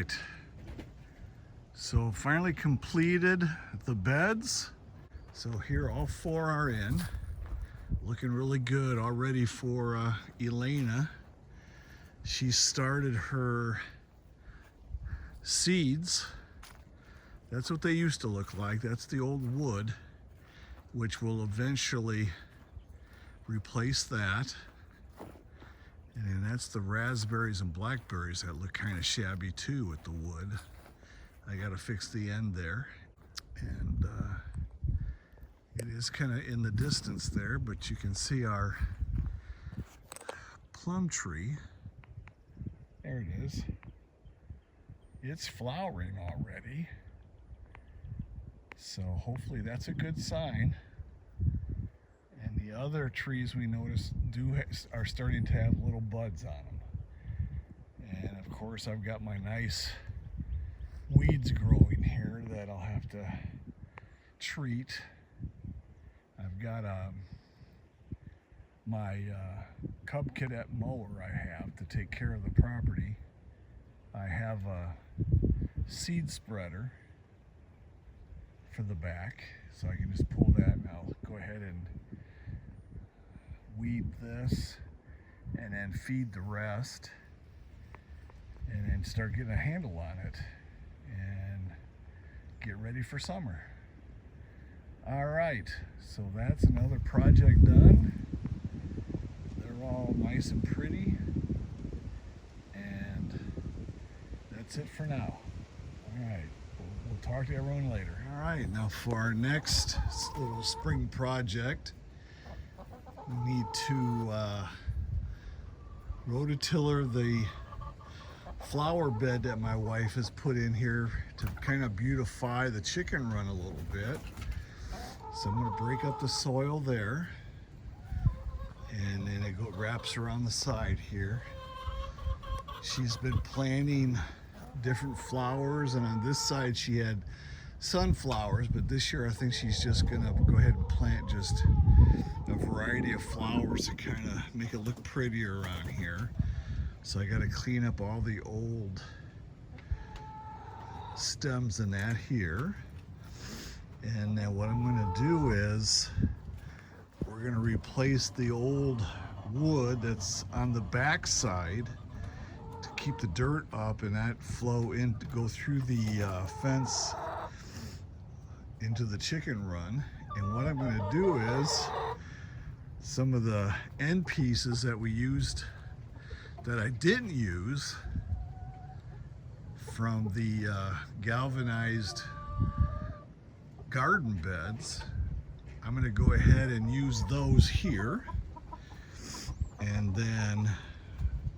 right, so finally completed the beds. So here all four are in, looking really good already for Elena. She started her seeds. That's what they used to look like. That's the old wood, which will eventually replace that. And then that's the raspberries and blackberries that look kind of shabby too with the wood. I got to fix the end there. And it is kind of in the distance there, but you can see our plum tree. There it is. It's flowering already. So hopefully that's a good sign. And the other trees we noticed are starting to have little buds on them. And of course I've got my nice weeds growing here that I'll have to treat. I've got my Cub Cadet mower I have to take care of the property. I have a seed spreader for the back, so I can just pull that and I'll go ahead and weed this and then feed the rest and then start getting a handle on it and get ready for summer. All right, so that's another project done. They're all nice and pretty, and that's it for now. All right, we'll talk to everyone later. All right, now for our next little spring project, we need to rototiller the flower bed that my wife has put in here to kind of beautify the chicken run a little bit. So I'm going to break up the soil there, and then it wraps around the side here. She's been planting different flowers, and on this side she had sunflowers, but this year I think she's just going to go ahead and plant just a variety of flowers to kind of make it look prettier around here. So I got to clean up all the old stems and that here. And now what I'm going to do is we're going to replace the old wood that's on the back side to keep the dirt up and that flow in to go through the fence into the chicken run. And what I'm going to do is some of the end pieces that we used that I didn't use from the galvanized garden beds, I'm going to go ahead and use those here. And then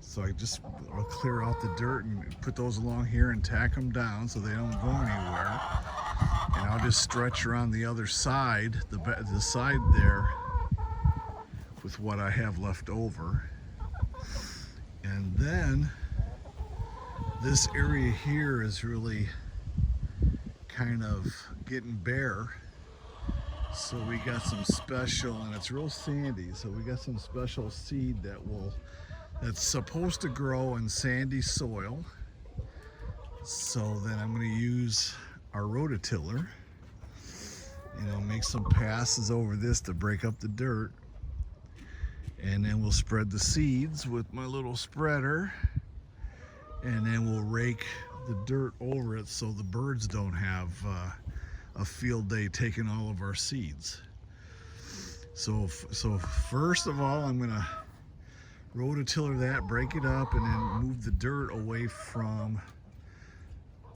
so I'll clear out the dirt and put those along here and tack them down so they don't go anywhere. And I'll just stretch around the other side, the side there, with what I have left over. And then this area here is really kind of getting bare, so we got some special, and it's real sandy, so we got some special seed that's supposed to grow in sandy soil. So then I'm going to use our rototiller, make some passes over this to break up the dirt, and then we'll spread the seeds with my little spreader, and then we'll rake the dirt over it so the birds don't have a field day taking all of our seeds. So first of all, I'm gonna rototiller that, break it up, and then move the dirt away from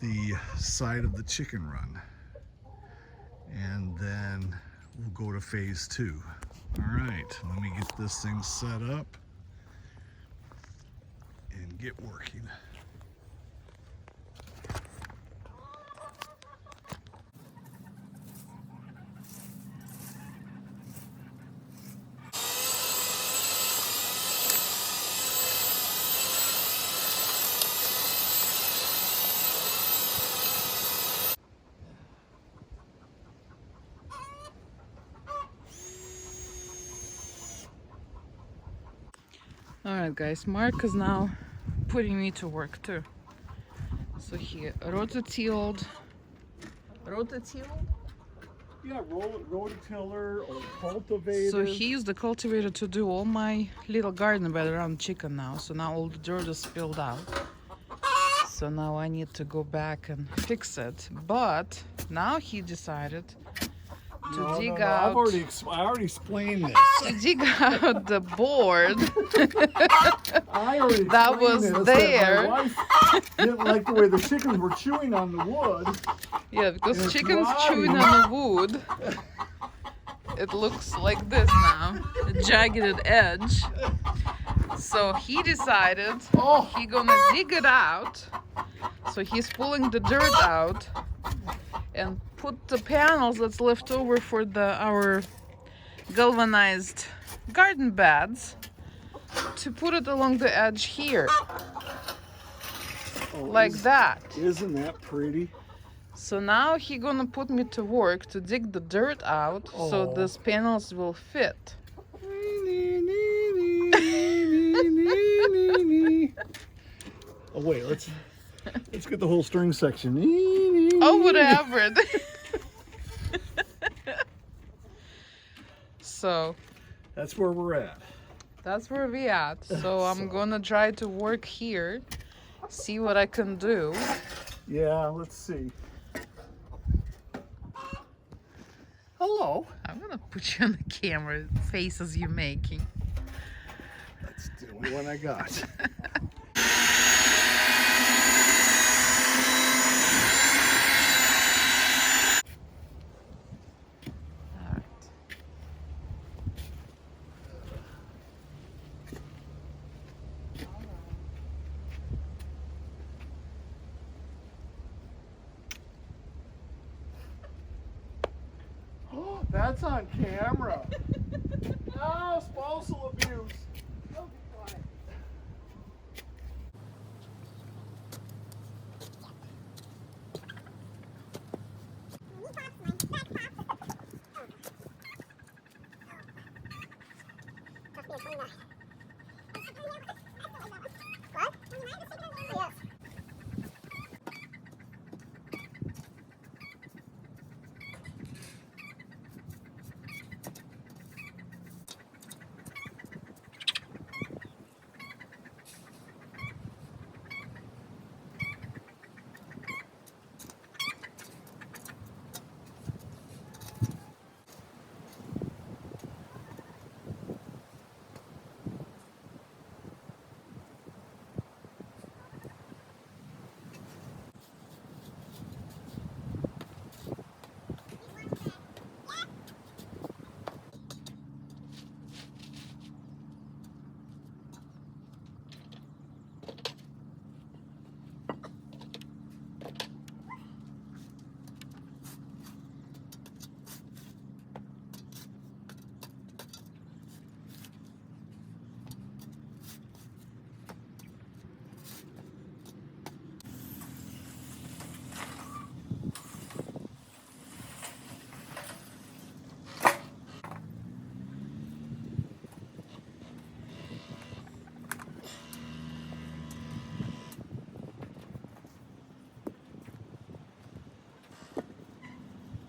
the side of the chicken run. And then we'll go to phase 2. All right, let me get this thing set up and get working. Alright guys, Mark is now putting me to work too. So he rototilled. Rototilled? Yeah, rototiller or cultivator. So he used the cultivator to do all my little garden bed around chicken now. So now all the dirt is spilled out. So now I need to go back and fix it. But now he decided to dig out. I already explained this. To dig out the board I already that explained was this, there. That my wife didn't like the way the chickens were chewing on the wood. Yeah, because It's chickens dry. chewing on the wood. It looks like this now, a jagged edge. So he decided he gonna dig it out. So he's pulling the dirt out and put the panels that's left over for our galvanized garden beds to put it along the edge here, like that. Isn't that pretty? So now he gonna put me to work to dig the dirt out so these panels will fit. Oh wait, let's get the whole string section. Oh, whatever. So that's where we're at. that's where we at. So I'm gonna try to work here, see what I can do. Yeah, let's see. Hello. I'm gonna put you on the camera, faces you're making. That's the only one I got. That's on camera. No, spousal abuse. Don't be quiet.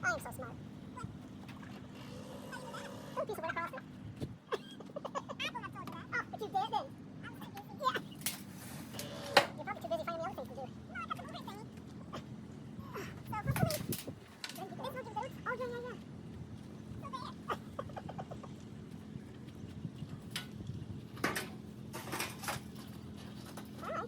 I am so smart. Oh, piece of wood across it. Oh, but you did then. Yeah. You're probably too busy finding the other things to do. No, I got some other things. So hopefully, this will give those. Oh, yeah, yeah, yeah. So there. All right.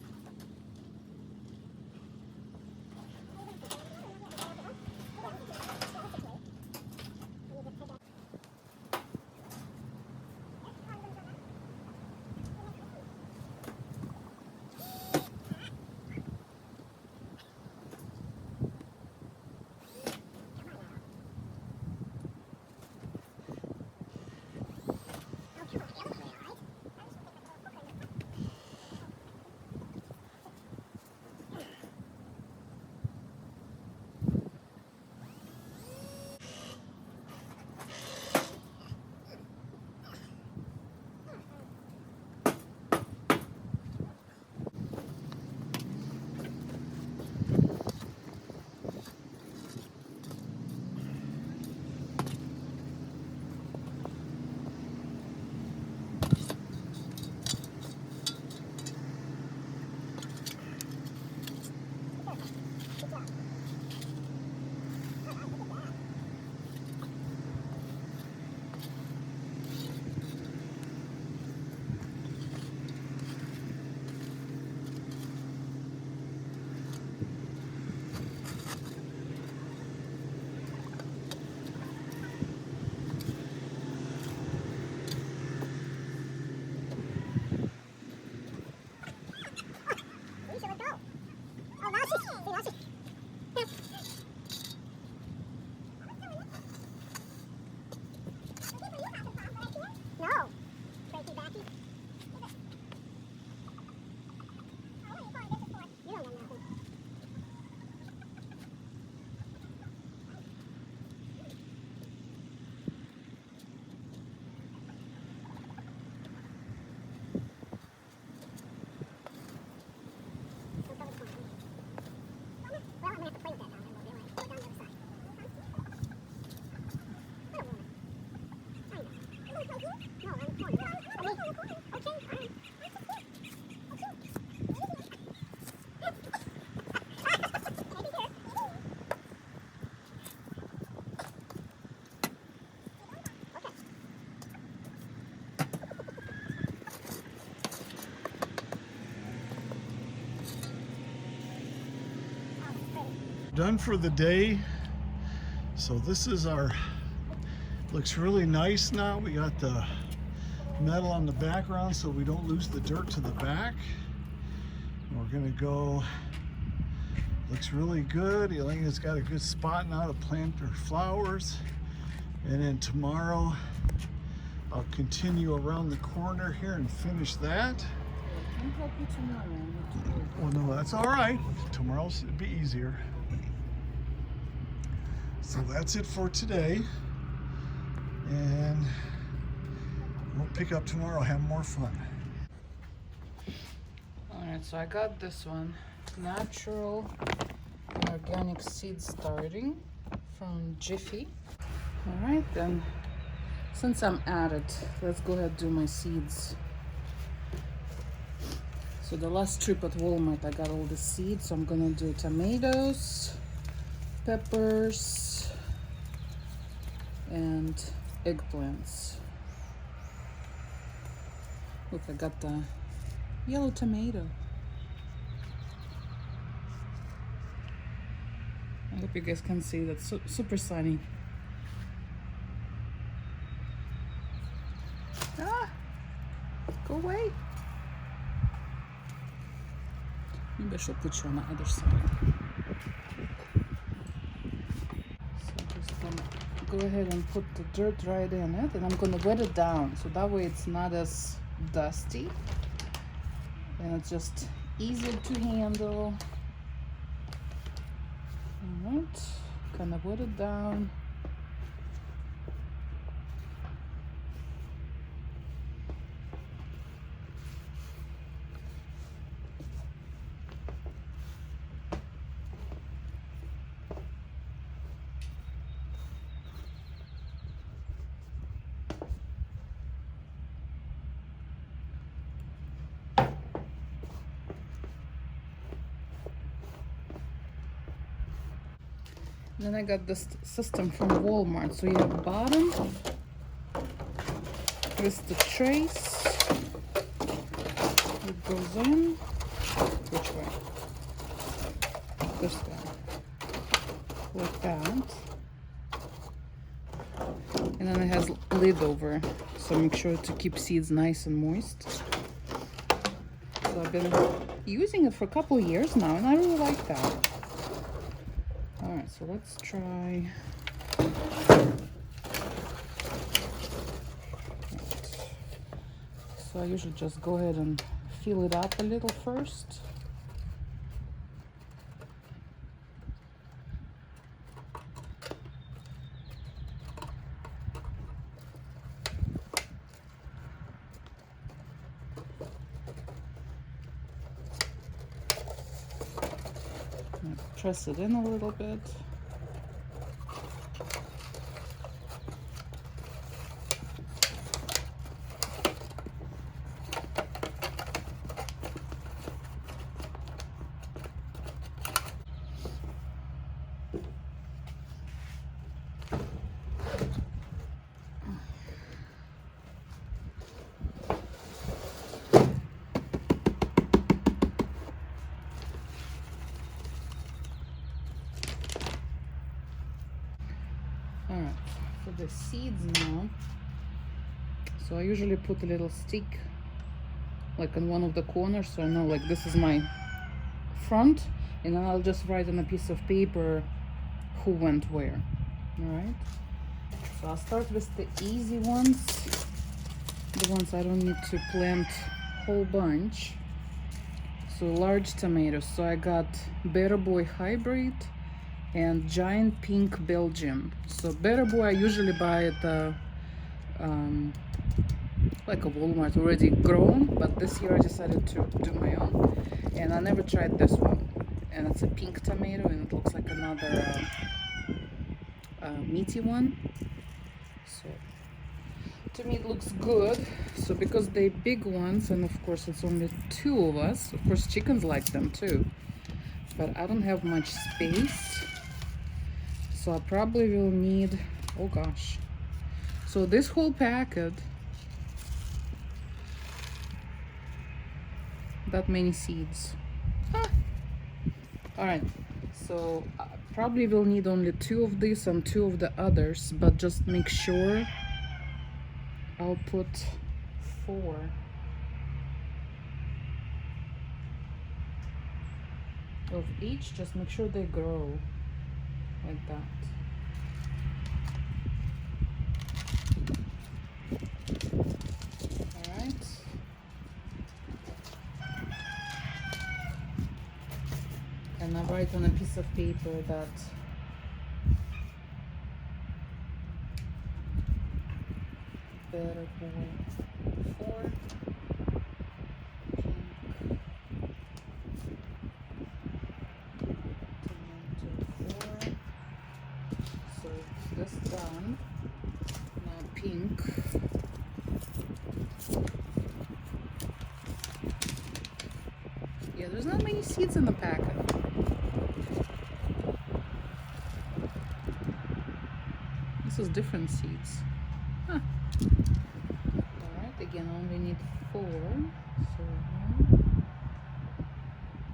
done for the day. So this is our, looks really nice now. We got the metal on the background so we don't lose the dirt to the back. And we're gonna go, looks really good. Elena's got a good spot now to plant her flowers. And then tomorrow I'll continue around the corner here and finish that. I'll help you tomorrow. Well, no, that's all right. Tomorrow's it'll be easier. So that's it for today. And we'll pick up tomorrow, have more fun. Alright, so I got this one. Natural organic seed starting from Jiffy. Alright then, since I'm at it, let's go ahead and do my seeds. So the last trip at Walmart I got all the seeds, so I'm gonna do tomatoes, peppers, and eggplants. Look, I got the yellow tomato. I hope you guys can see that's super sunny. Ah! Go away! Maybe I should put you on the other side. So just gonna go ahead and put the dirt right in it, and I'm gonna wet it down so that way it's not as dusty and it's just easier to handle. Alright, kind of wet it down. Then I got this system from Walmart. So you have bottom with the trace. It goes in. Which way? This way. Like that. And then it has lid over. So make sure to keep seeds nice and moist. So I've been using it for a couple of years now and I really like that. Alright, so let's try. So I usually just go ahead and fill it up a little first. Press it in a little bit. Alright, for the seeds now, so I usually put a little stick like on one of the corners so I know like this is my front, and then I'll just write on a piece of paper who went where. Alright, so I'll start with the easy ones, the ones I don't need to plant whole bunch. So large tomatoes, so I got Better Boy Hybrid and Giant Pink Belgium. So Better Boy I usually buy at like a Walmart already grown, but this year I decided to do my own, and I never tried this one. And it's a pink tomato and it looks like another meaty one. So to me it looks good. So because they're big ones, and of course it's only 2 of us, of course chickens like them too, but I don't have much space. So I probably will need, oh gosh, so this whole packet, that many seeds. Ah. All right, so Probably will need only 2 of these and 2 of the others, but just make sure I'll put 4. Of each, just make sure they grow like that. Alright. And I write on a piece of paper that better boy 4 pink tomato 4. So this done. Now pink. Yeah, there's not many seeds in the packet. This is different seeds. Huh. Alright, again, I only need 4. So 1,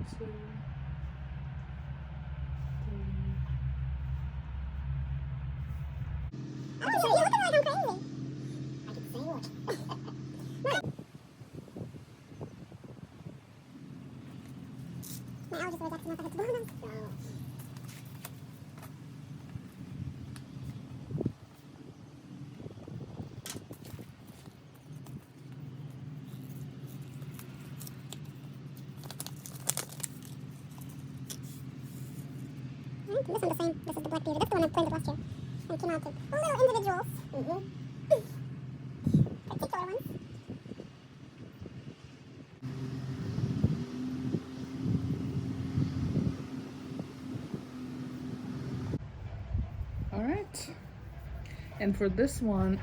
2, 3. I'm just you're looking like I'm crazy. I get the same look. My allergies are acting up. I have to burn them. So. This one's the same. This is the black beaver. That's the one I planted last year. And came out to little individuals. Particular ones. Alright. And for this one,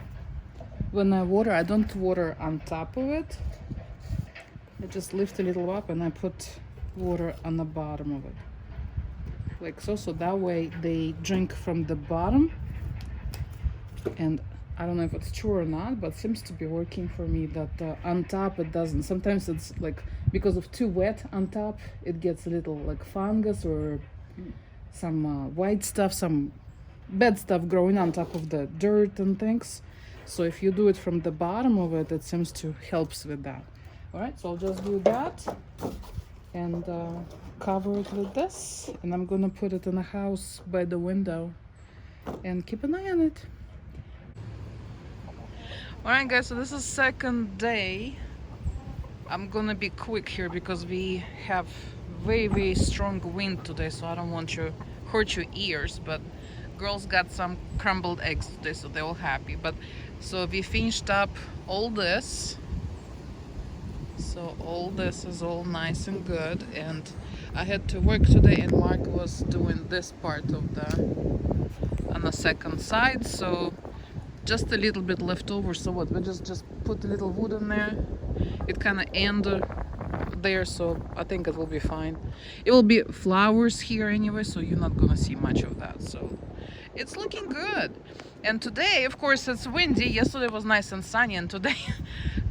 when I water, I don't water on top of it. I just lift a little up and I put water on the bottom of it. Like so, so that way they drink from the bottom. And I don't know if it's true or not, but seems to be working for me that on top it doesn't. Sometimes it's like because of too wet on top, it gets a little like fungus or some white stuff, some bad stuff growing on top of the dirt and things. So if you do it from the bottom of it, it seems to helps with that. All right, so I'll just do that and cover it with this, and I'm gonna put it in the house by the window and keep an eye on it. Alright guys, so this is second day. I'm gonna be quick here because we have very strong wind today, so I don't want to hurt your ears, but girls got some crumbled eggs today, so they're all happy. But so we finished up all this, so all this is all nice and good, and I had to work today and Mark was doing this part of the on the second side, so just a little bit left over. So what, we just put a little wood in there, it kind of end there, so I think it will be fine. It will be flowers here anyway, so you're not gonna see much of that, so it's looking good. And today of course it's windy. Yesterday was nice and sunny, and today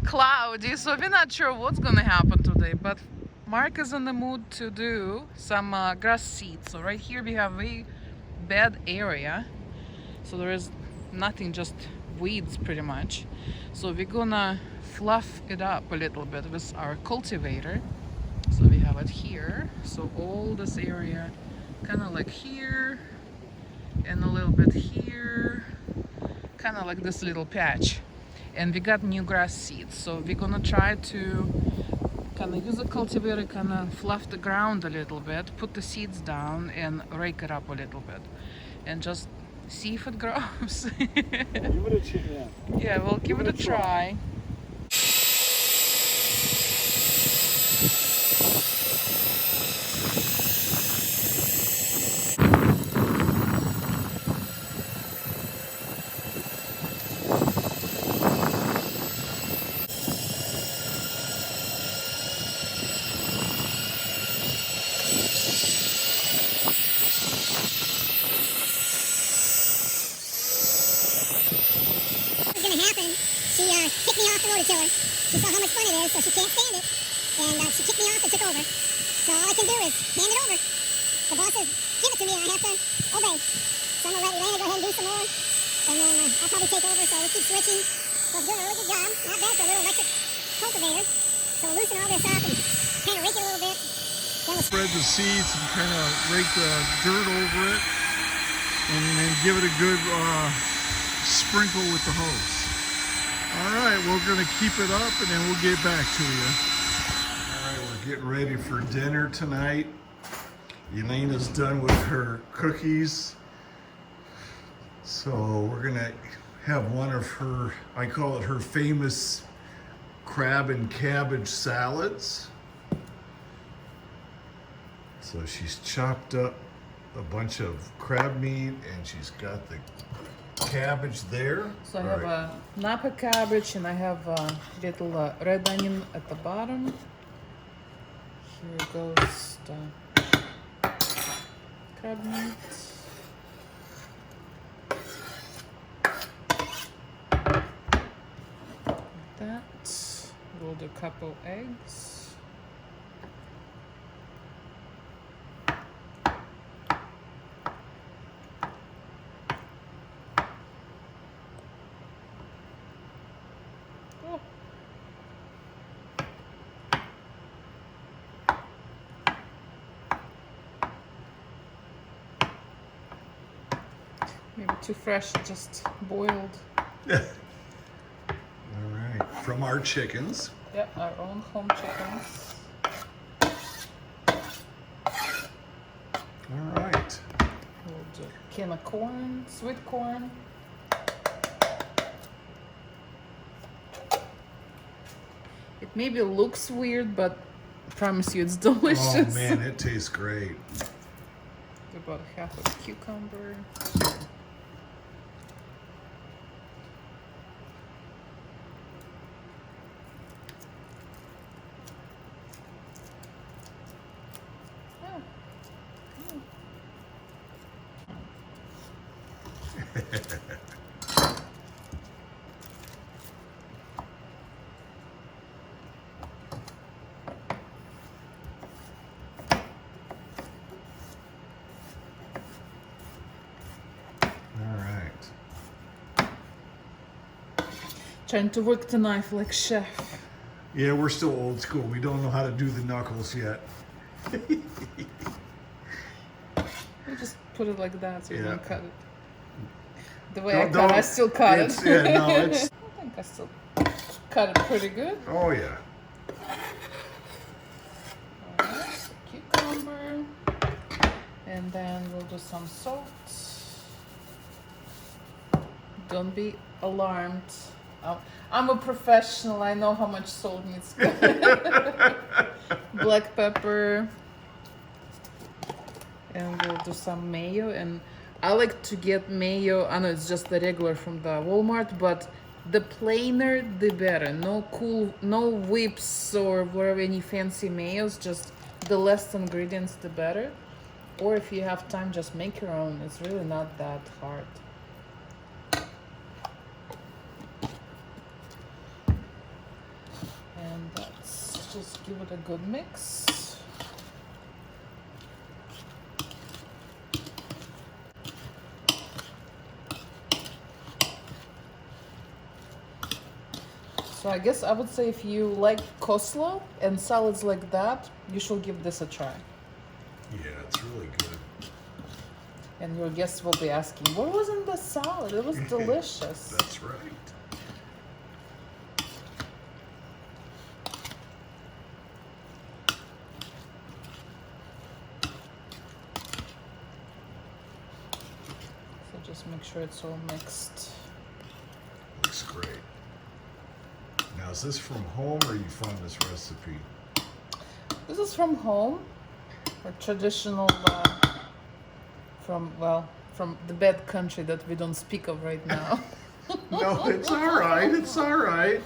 cloudy, so we're not sure what's gonna happen today, but Mark is in the mood to do some grass seeds. So right here we have a bad area, so there is nothing, just weeds pretty much. So we're gonna fluff it up a little bit with our cultivator. So we have it here, so all this area kind of like here and a little bit here, kind of like this little patch. And we got new grass seeds, so we're gonna try to kind of use a cultivator, kind of fluff the ground a little bit, put the seeds down and rake it up a little bit and just see if it grows. Give it a chance. Yeah, we'll give it a try. She kicked me off the rototiller. She saw how much fun it is, so she can't stand it. And she kicked me off and took over. So all I can do is hand it over. The boss is give it to me and I have to obey. So I'm gonna let Elena go ahead and do some more, and then I'll probably take over. So we'll keep switching. So it's doing a really good job. Not bad for a little electric cultivator. So we'll loosen all this up and kind of rake it a little bit. Then we'll Spread the seeds and kind of rake the dirt over it, and then give it a good sprinkle with the hose. All right, we're gonna keep it up and then we'll get back to you. All right, we're getting ready for dinner tonight. Elena's done with her cookies. So we're gonna have one of her, I call it her famous crab and cabbage salads. So she's chopped up a bunch of crab meat and she's got the cabbage there. So I have a Napa cabbage and I have a little red onion at the bottom. Here goes the crab meat. Like that. Rolled a couple eggs. Maybe too fresh, just boiled. All right, from our chickens. Yep, our own home chickens. All right. We'll do a can of corn, sweet corn. It maybe looks weird, but I promise you it's delicious. Oh man, it tastes great. About half a cucumber. Trying to work the knife like chef. Yeah, we're still old school. We don't know how to do the knuckles yet. You just put it like that so you don't cut it. The way I cut, I still cut it. Yeah, no, it's. I think I still cut it pretty good. Oh yeah. Alright, so cucumber. And then we'll do some salt. Don't be alarmed. I'm a professional. I know how much salt needs. Black pepper. And we'll do some mayo. And I like to get mayo. I know it's just the regular from the Walmart, but the plainer the better. No whips or whatever, any fancy mayos. Just the less ingredients, the better. Or if you have time, just make your own. It's really not that hard. And let's just give it a good mix. So I guess I would say if you like coleslaw and salads like that, you should give this a try. Yeah, it's really good. And your guests will be asking, what was in the salad? It was delicious. That's right. So just make sure it's all mixed. Looks great. Now, is this from home or you found this recipe? This is from home, a traditional from the bad country that we don't speak of right now. No, it's all right. It's all right.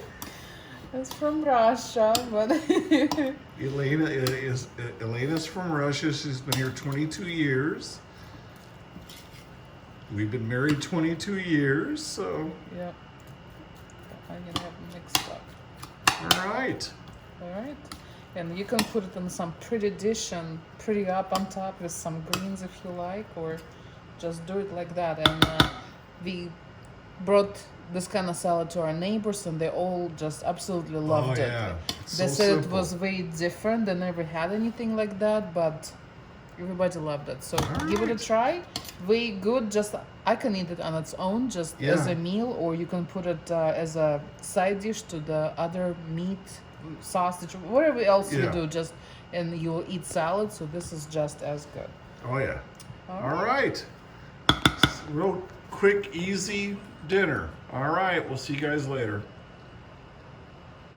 It's from Russia, but Elena's from Russia. She's been here 22 years. We've been married 22 years, so. yeah, I'm gonna have them mixed up. All right. All right, And you can put it in some pretty dish and pretty up on top with some greens if you like, or just do it like that. And we brought this kind of salad to our neighbors, and they all just absolutely loved it. It's They so said it simple. was way different. They never had anything like that, but everybody loved it. So give it a try. Way good. Just I can eat it on its own, just as Yeah. a meal, or you can put it as a side dish to the other meat, sausage, whatever else you Yeah. do. Just and you will eat salad. So this is just as good. Oh yeah. All All right. Real quick, easy dinner. All right. We'll see you guys later.